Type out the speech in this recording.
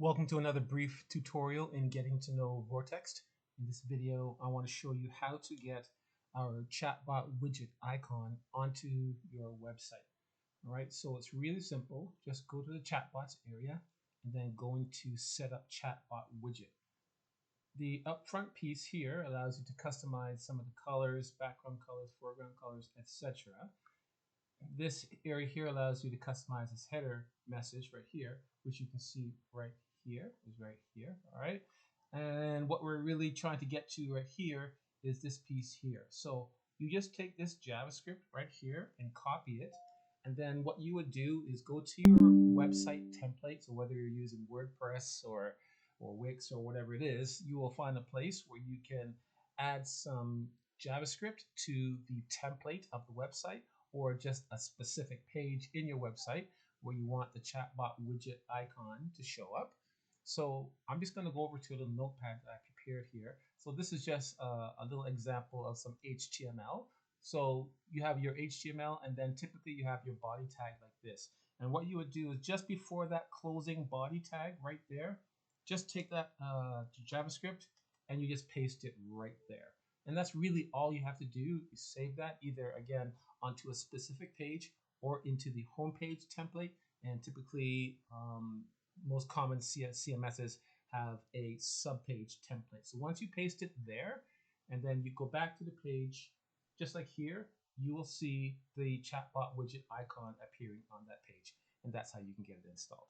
Welcome to another brief tutorial in getting to know vorText. In this video, I want to show you how to get our chatbot widget icon onto your website. All right, so it's really simple. Just go to the chatbots area and then go into set up chatbot widget. The upfront piece here allows you to customize some of the colors, background colors, foreground colors, etc. This area here allows you to customize this header message right here, which you can see right here, is right here, all right? And what we're really trying to get to right here is this piece here. So you just take this JavaScript right here and copy it. And then what you would do is go to your website template. So whether you're using WordPress or Wix or whatever it is, you will find a place where you can add some JavaScript to the template of the website, or just a specific page in your website where you want the chatbot widget icon to show up. So I'm just going to go over to a little notepad that I prepared here. So this is just a little example of some HTML. So you have your HTML, and then typically you have your body tag like this. And what you would do is just before that closing body tag right there, just take that JavaScript and you just paste it right there. And that's really all you have to do. You save that either, again, onto a specific page or into the homepage template. And typically, most common CMSs have a subpage template. So once you paste it there, and then you go back to the page, just like here, you will see the chatbot widget icon appearing on that page. And that's how you can get it installed.